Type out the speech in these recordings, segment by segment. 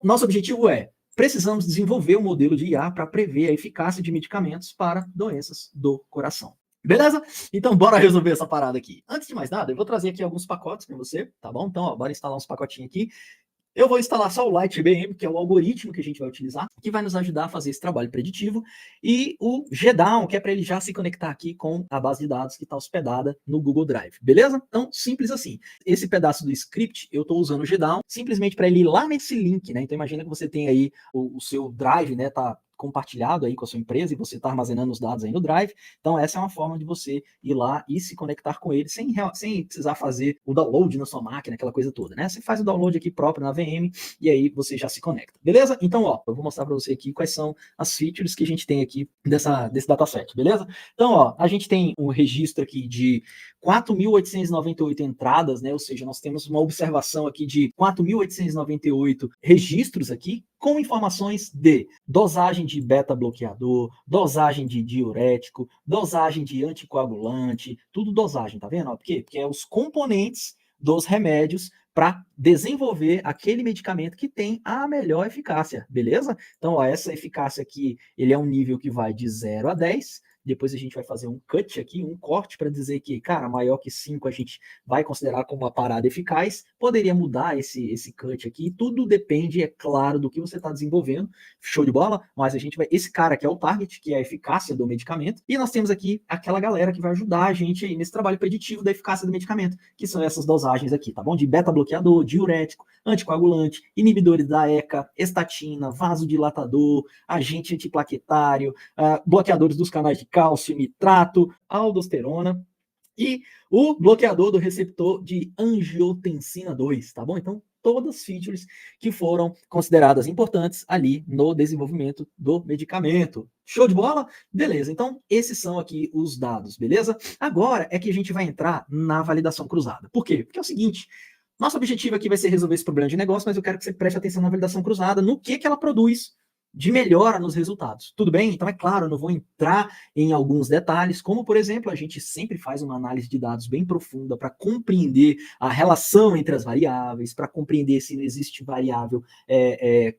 nosso objetivo precisamos desenvolver um modelo de IA para prever a eficácia de medicamentos para doenças do coração. Beleza? Então, bora resolver essa parada aqui. Antes de mais nada, eu vou trazer aqui alguns pacotes para você, tá bom? Então, bora instalar uns pacotinhos aqui. Eu vou instalar só o LightBM, que é o algoritmo que a gente vai utilizar, que vai nos ajudar a fazer esse trabalho preditivo, e o GDown, que é para ele já se conectar aqui com a base de dados que está hospedada no Google Drive, beleza? Então, simples assim. Esse pedaço do script, eu estou usando o GDown simplesmente para ele ir lá nesse link, né? Então, imagina que você tem aí o seu Drive, né? Tá compartilhado aí com a sua empresa e você está armazenando os dados aí no Drive. Então, essa é uma forma de você ir lá e se conectar com ele sem precisar fazer o download na sua máquina, aquela coisa toda, né? Você faz o download aqui próprio na VM e aí você já se conecta, beleza? Então, ó, eu vou mostrar para você aqui quais são as features que a gente tem aqui desse dataset, beleza? Então, ó, a gente tem um registro aqui de 4.898 entradas, né? Ou seja, nós temos uma observação aqui de 4.898 registros aqui, com informações de dosagem de beta-bloqueador, dosagem de diurético, dosagem de anticoagulante, tudo dosagem, tá vendo? Por quê? Porque é os componentes dos remédios para desenvolver aquele medicamento que tem a melhor eficácia, beleza? Então, ó, essa eficácia aqui, ele é um nível que vai de 0 a 10, depois a gente vai fazer um cut aqui, um corte para dizer que, cara, maior que 5 a gente vai considerar como uma parada eficaz. Poderia mudar esse cut aqui. Tudo depende, é claro, do que você está desenvolvendo. Show de bola? Mas a gente vai... Esse cara aqui é o target, que é a eficácia do medicamento. E nós temos aqui aquela galera que vai ajudar a gente aí nesse trabalho preditivo da eficácia do medicamento, que são essas dosagens aqui, tá bom? De beta-bloqueador, diurético, anticoagulante, inibidores da ECA, estatina, vasodilatador, agente antiplaquetário, bloqueadores dos canais de cálcio, nitrato, aldosterona e o bloqueador do receptor de angiotensina 2, tá bom? Então, todas features que foram consideradas importantes ali no desenvolvimento do medicamento. Show de bola? Beleza, então esses são aqui os dados, beleza? Agora é que a gente vai entrar na validação cruzada. Por quê? Porque é o seguinte, nosso objetivo aqui vai ser resolver esse problema de negócio, mas eu quero que você preste atenção na validação cruzada, no que ela produz de melhora nos resultados. Tudo bem? Então, é claro, eu não vou entrar em alguns detalhes, como, por exemplo, a gente sempre faz uma análise de dados bem profunda para compreender a relação entre as variáveis, para compreender se existe variável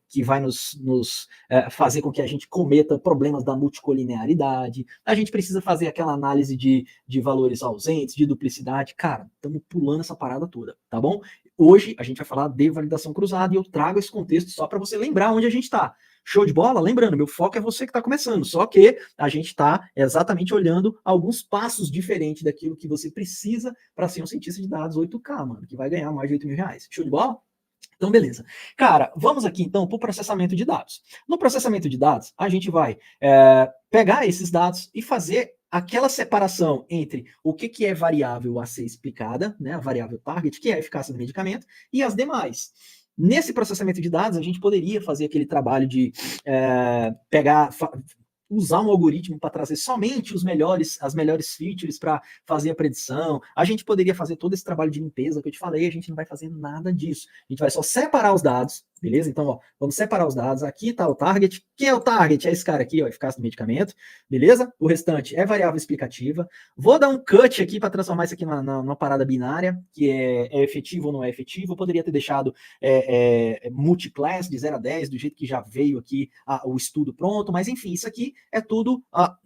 que vai nos fazer com que a gente cometa problemas da multicolinearidade. A gente precisa fazer aquela análise de valores ausentes, de duplicidade. Cara, estamos pulando essa parada toda, tá bom? Hoje a gente vai falar de validação cruzada e eu trago esse contexto só para você lembrar onde a gente está. Show de bola? Lembrando, meu foco é você que está começando, só que a gente está exatamente olhando alguns passos diferentes daquilo que você precisa para ser um cientista de dados 8K, mano, que vai ganhar mais de R$ 8.000. Show de bola? Então, beleza. Cara, vamos aqui então para o processamento de dados. No processamento de dados, a gente vai pegar esses dados e fazer aquela separação entre o que é variável a ser explicada, né, a variável target, que é a eficácia do medicamento, e as demais. Nesse processamento de dados, a gente poderia fazer aquele trabalho de usar um algoritmo para trazer somente as melhores features para fazer a predição. A gente poderia fazer todo esse trabalho de limpeza que eu te falei, a gente não vai fazer nada disso. A gente vai só separar os dados, beleza? Então, ó, vamos separar os dados. Aqui está o target. Quem é o target? É esse cara aqui, ó, eficácia do medicamento, beleza? O restante é variável explicativa. Vou dar um cut aqui para transformar isso aqui numa parada binária, que é efetivo ou não é efetivo. Eu poderia ter deixado multiclass de 0 a 10, do jeito que já veio aqui o estudo pronto, mas enfim, isso aqui é tudo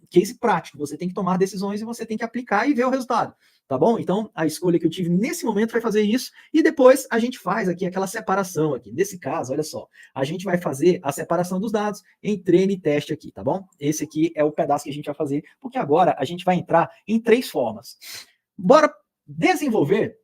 case prático. Você tem que tomar decisões e você tem que aplicar e ver o resultado. Tá bom? Então, a escolha que eu tive nesse momento vai fazer isso, e depois a gente faz aqui aquela separação aqui. Nesse caso, olha só, a gente vai fazer a separação dos dados em treino e teste aqui, tá bom? Esse aqui é o pedaço que a gente vai fazer, porque agora a gente vai entrar em 3 formas. Bora desenvolver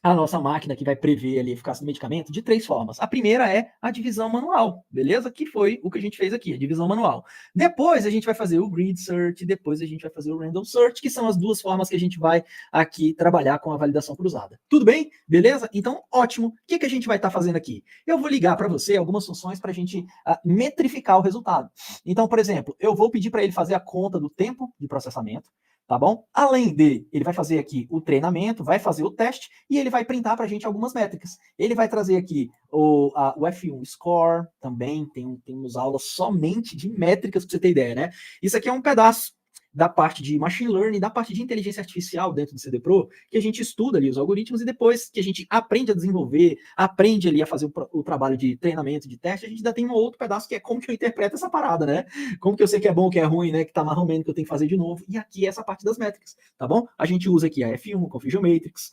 a nossa máquina que vai prever ali a eficácia do medicamento de 3 formas. A primeira é a divisão manual, beleza? Que foi o que a gente fez aqui, a divisão manual. Depois a gente vai fazer o grid search, depois a gente vai fazer o random search, que são as 2 formas que a gente vai aqui trabalhar com a validação cruzada. Tudo bem? Beleza? Então, ótimo. O que a gente vai estar fazendo aqui? Eu vou ligar para você algumas funções para a gente metrificar o resultado. Então, por exemplo, eu vou pedir para ele fazer a conta do tempo de processamento, tá bom? Além de, ele vai fazer aqui o treinamento, vai fazer o teste e ele vai printar para a gente algumas métricas. Ele vai trazer aqui o F1 Score, também temos aulas somente de métricas, para você ter ideia, né? Isso aqui é um pedaço da parte de machine learning, da parte de inteligência artificial dentro do CD Pro, que a gente estuda ali os algoritmos e depois que a gente aprende a desenvolver, aprende ali a fazer o trabalho de treinamento, de teste, a gente ainda tem um outro pedaço que é como que eu interpreto essa parada, né? Como que eu sei que é bom, que é ruim, né? Que tá mais ou menos que eu tenho que fazer de novo. E aqui é essa parte das métricas, tá bom? A gente usa aqui a F1, Confusion Matrix,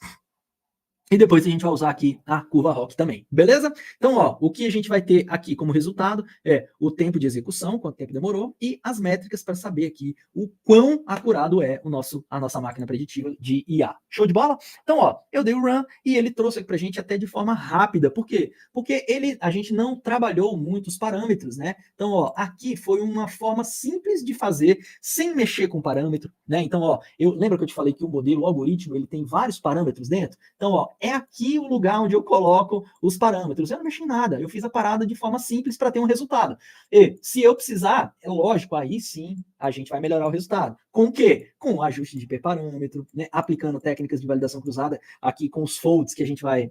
e depois a gente vai usar aqui a curva ROC também, beleza? Então, ó, o que a gente vai ter aqui como resultado é o tempo de execução, quanto tempo demorou, e as métricas para saber aqui o quão acurado é a nossa máquina preditiva de IA. Show de bola? Então, ó, eu dei o run e ele trouxe aqui para a gente até de forma rápida. Por quê? Porque a gente não trabalhou muitos parâmetros, né? Então, ó, aqui foi uma forma simples de fazer sem mexer com parâmetro, né? Então, ó, lembra que eu te falei que o modelo, o algoritmo, ele tem vários parâmetros dentro? Então, ó, é aqui o lugar onde eu coloco os parâmetros. Eu não mexi em nada, eu fiz a parada de forma simples para ter um resultado. E se eu precisar, é lógico, aí sim a gente vai melhorar o resultado. Com o quê? Com o ajuste de hiperparâmetro, né? Aplicando técnicas de validação cruzada aqui com os folds que a gente vai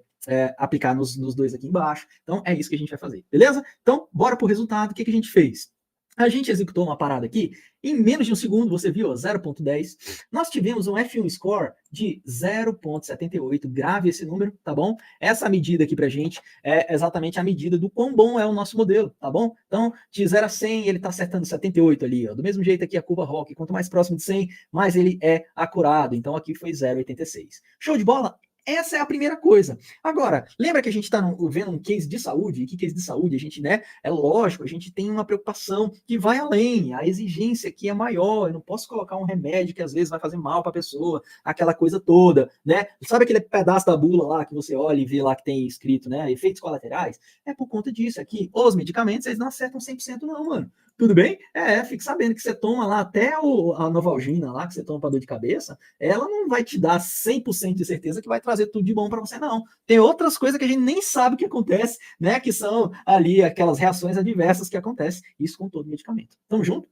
aplicar nos dois aqui embaixo. Então, é isso que a gente vai fazer, beleza? Então, bora pro resultado. O que a gente fez? A gente executou uma parada aqui, em menos de um segundo, você viu, 0.10. Nós tivemos um F1 score de 0.78, grave esse número, tá bom? Essa medida aqui pra gente é exatamente a medida do quão bom é o nosso modelo, tá bom? Então, de 0 a 100, ele tá acertando 78 ali, ó. Do mesmo jeito aqui a curva ROC, quanto mais próximo de 100, mais ele é acurado. Então, aqui foi 0.86. Show de bola? Essa é a primeira coisa. Agora, lembra que a gente está vendo um case de saúde? E que case de saúde? A gente, né? É lógico, a gente tem uma preocupação que vai além. A exigência aqui é maior. Eu não posso colocar um remédio que às vezes vai fazer mal para a pessoa, aquela coisa toda, né? Sabe aquele pedaço da bula lá que você olha e vê lá que tem escrito, né? Efeitos colaterais? É por conta disso aqui. Os medicamentos, eles não acertam 100% não, mano. Tudo bem? Fique sabendo que você toma lá até a Novalgina lá, que você toma para dor de cabeça, ela não vai te dar 100% de certeza que vai trazer tudo de bom para você, não. Tem outras coisas que a gente nem sabe o que acontece, né? Que são ali aquelas reações adversas que acontecem. Isso com todo medicamento. Tamo junto?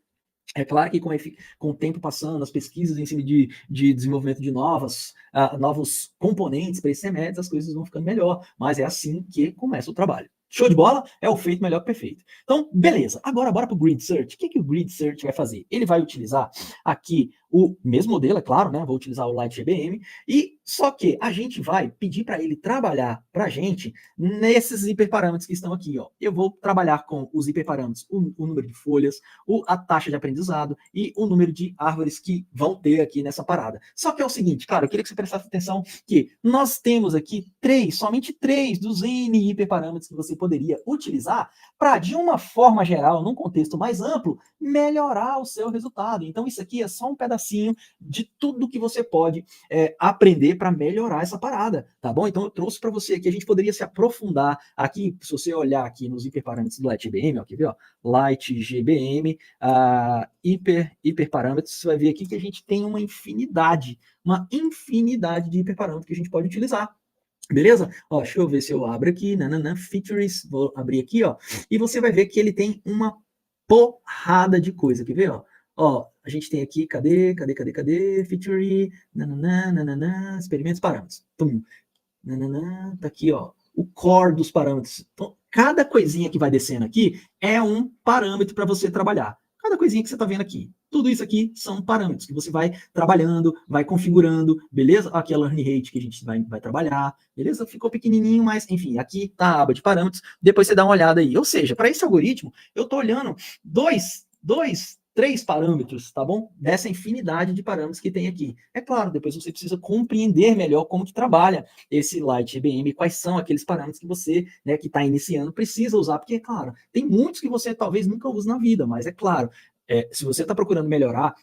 É claro que com o tempo passando, as pesquisas em cima de desenvolvimento de novos componentes para esses remédios, as coisas vão ficando melhor. Mas é assim que começa o trabalho. Show de bola? É o feito melhor que perfeito. Então, beleza. Agora, bora para o Grid Search. O que o Grid Search vai fazer? Ele vai utilizar aqui o mesmo modelo, é claro, né? Vou utilizar o LightGBM. E só que a gente vai pedir para ele trabalhar para a gente nesses hiperparâmetros que estão aqui. Ó. Eu vou trabalhar com os hiperparâmetros, o número de folhas, a taxa de aprendizado e o número de árvores que vão ter aqui nessa parada. Só que é o seguinte, cara, eu queria que você prestasse atenção que nós temos aqui somente três dos N hiperparâmetros que você poderia utilizar para, de uma forma geral, num contexto mais amplo, melhorar o seu resultado. Então, isso aqui é só um pedacinho de tudo que você pode aprender para melhorar essa parada, tá bom? Então, eu trouxe para você aqui, a gente poderia se aprofundar aqui, se você olhar aqui nos hiperparâmetros do LightGBM, ó, quer ver, ó? LightGBM, hiperparâmetros, você vai ver aqui que a gente tem uma infinidade de hiperparâmetros que a gente pode utilizar. Beleza? Ó, deixa eu ver se eu abro aqui, features, vou abrir aqui, ó, e você vai ver que ele tem uma porrada de coisa, quer ver, ó? Ó, a gente tem aqui, cadê, feature, experimentos, parâmetros, pum, tá aqui, ó, o core dos parâmetros. Então, cada coisinha que vai descendo aqui é um parâmetro para você trabalhar. Cada coisinha que você está vendo aqui. Tudo isso aqui são parâmetros que você vai trabalhando, vai configurando, beleza? Aqui é a learn rate que a gente vai trabalhar, beleza? Ficou pequenininho, mas enfim, aqui está a aba de parâmetros. Depois você dá uma olhada aí. Ou seja, para esse algoritmo, eu estou olhando três parâmetros, tá bom? Dessa infinidade de parâmetros que tem aqui. É claro, depois você precisa compreender melhor como que trabalha esse LightGBM, quais são aqueles parâmetros que você, né, que está iniciando, precisa usar, porque, é claro, tem muitos que você talvez nunca use na vida, mas é claro, se você está procurando melhorar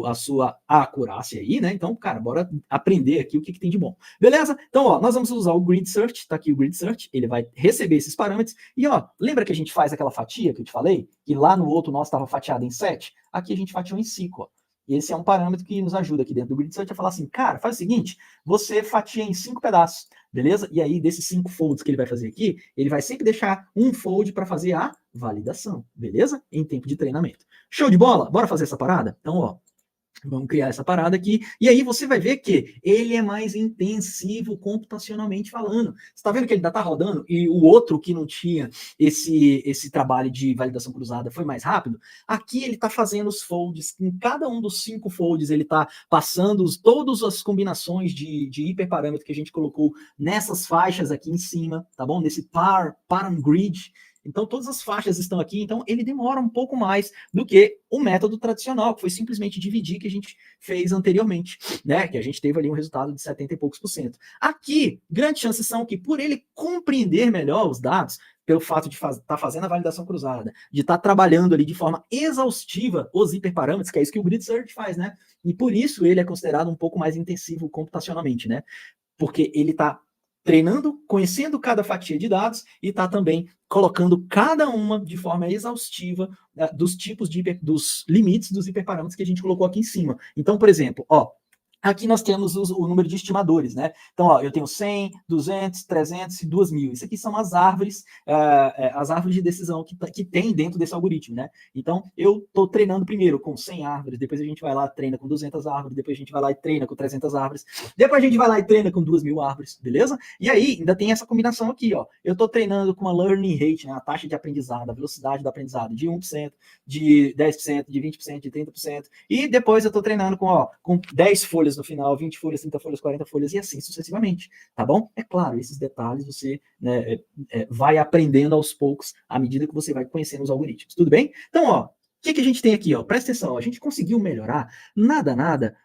a sua acurácia aí, né? Então, cara, bora aprender aqui o que tem de bom. Beleza? Então, ó, nós vamos usar o Grid Search, tá aqui o Grid Search, ele vai receber esses parâmetros. E, ó, lembra que a gente faz aquela fatia que eu te falei? Que lá no outro nosso estava fatiado em 7? Aqui a gente fatiou em 5, ó. Esse é um parâmetro que nos ajuda aqui dentro do Grid Search a falar assim, cara, faz o seguinte, você fatia em 5 pedaços, beleza? E aí, desses 5 folds que ele vai fazer aqui, ele vai sempre deixar um fold para fazer a validação, beleza? Em tempo de treinamento. Show de bola? Bora fazer essa parada? Então, ó, Vamos criar essa parada aqui. E aí você vai ver que ele é mais intensivo computacionalmente falando. Você está vendo que ele ainda está rodando e o outro que não tinha esse trabalho de validação cruzada foi mais rápido? Aqui ele está fazendo os folds. Em cada um dos 5 folds ele está passando todas as combinações de hiperparâmetro que a gente colocou nessas faixas aqui em cima, tá bom? Nesse param grid. Então, todas as faixas estão aqui, então ele demora um pouco mais do que o método tradicional, que foi simplesmente dividir que a gente fez anteriormente, né? Que a gente teve ali um resultado de 70 e poucos por cento. Aqui, grandes chances são que por ele compreender melhor os dados, pelo fato de estar fazendo a validação cruzada, de estar trabalhando ali de forma exaustiva os hiperparâmetros, que é isso que o Grid Search faz, né? E por isso ele é considerado um pouco mais intensivo computacionalmente, né? Porque ele está treinando, conhecendo cada fatia de dados e está também colocando cada uma de forma exaustiva dos tipos dos limites dos hiperparâmetros que a gente colocou aqui em cima. Então, por exemplo, ó, aqui nós temos o número de estimadores, né? Então, ó, eu tenho 100, 200, 300 e 2.000. Isso aqui são as árvores de decisão que tem dentro desse algoritmo, né? Então, eu estou treinando primeiro com 100 árvores, depois a gente vai lá, treina com 200 árvores, depois a gente vai lá e treina com 300 árvores, depois a gente vai lá e treina com 2.000 árvores, beleza? E aí, ainda tem essa combinação aqui, ó. Eu estou treinando com a learning rate, né? A taxa de aprendizado, a velocidade do aprendizado de 1%, de 10%, de 20%, de 30%. E depois eu estou treinando com 10 folhas no final, 20 folhas, 30 folhas, 40 folhas e assim sucessivamente, tá bom? É claro, esses detalhes você vai aprendendo aos poucos à medida que você vai conhecendo os algoritmos, tudo bem? Então, ó, o que a gente tem aqui, ó? Presta atenção, a gente conseguiu melhorar nada,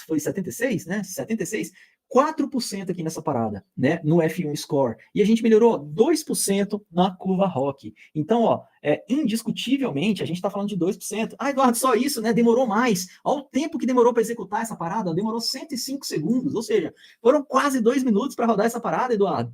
foi 76, né? 76, 4% aqui nessa parada, né? No F1 Score. E a gente melhorou 2% na curva ROC. Então, ó, indiscutivelmente, a gente está falando de 2%. Ah, Eduardo, só isso, né? Demorou mais. Olha o tempo que demorou para executar essa parada. Demorou 105 segundos. Ou seja, foram quase 2 minutos para rodar essa parada, Eduardo.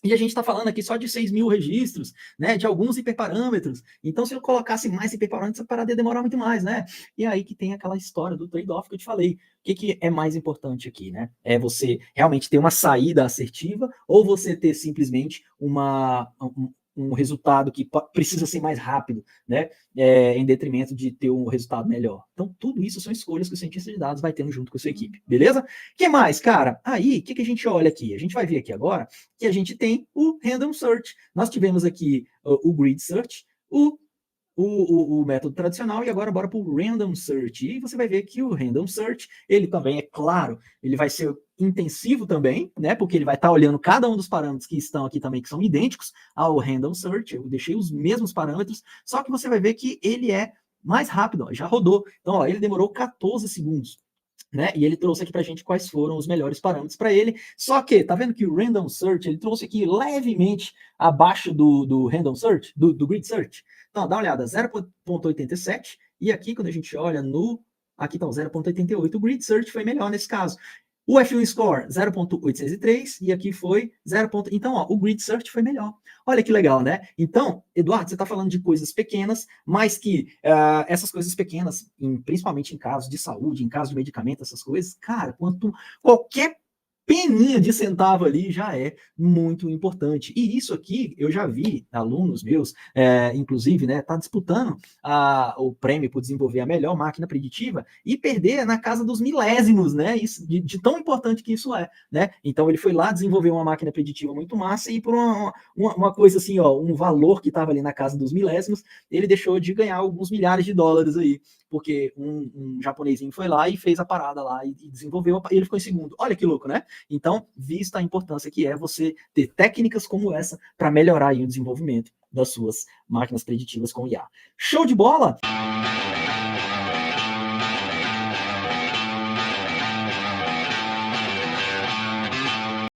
E a gente está falando aqui só de 6.000 registros, né? De alguns hiperparâmetros. Então, se eu colocasse mais hiperparâmetros, essa parada ia demorar muito mais, né? E aí que tem aquela história do trade-off que eu te falei. O que é mais importante aqui, né? É você realmente ter uma saída assertiva ou você ter simplesmente um resultado que precisa ser mais rápido, né? Em detrimento de ter um resultado melhor. Então, tudo isso são escolhas que o cientista de dados vai tendo junto com a sua equipe, beleza? O que mais, cara? Aí, o que a gente olha aqui? A gente vai ver aqui agora que a gente tem o Random Search. Nós tivemos aqui o Grid Search, o método tradicional e agora bora para o Random Search. E você vai ver que o Random Search, ele também, é claro, ele vai ser intensivo também, né? Porque ele vai estar olhando cada um dos parâmetros que estão aqui também, que são idênticos ao Random Search. Eu deixei os mesmos parâmetros, só que você vai ver que ele é mais rápido, ó, já rodou. Então, ó, ele demorou 14 segundos. Né? E ele trouxe aqui para a gente quais foram os melhores parâmetros para ele. Só que, tá vendo que o Random Search, ele trouxe aqui levemente abaixo do Random Search, do Grid Search. Então, dá uma olhada, 0,87. E aqui, quando a gente olha aqui está o 0,88. O Grid Search foi melhor nesse caso. O F1 Score, 0,803, e aqui foi 0. Então, ó, o Grid Search foi melhor. Olha que legal, né? Então, Eduardo, você está falando de coisas pequenas, mas que essas coisas pequenas, principalmente em casos de saúde, em casos de medicamento, essas coisas, cara, qualquer peninha de centavo ali já é muito importante. E isso aqui, eu já vi alunos meus, inclusive, né, tá disputando o prêmio por desenvolver a melhor máquina preditiva e perder na casa dos milésimos, né, isso, de tão importante que isso é, né? Então ele foi lá desenvolver uma máquina preditiva muito massa e por uma coisa assim, ó, um valor que estava ali na casa dos milésimos, ele deixou de ganhar alguns milhares de dólares aí, porque um japonesinho foi lá e fez a parada lá e desenvolveu, e ele ficou em segundo. Olha que louco, né? Então, vista a importância que é você ter técnicas como essa para melhorar aí o desenvolvimento das suas máquinas preditivas com IA. Show de bola?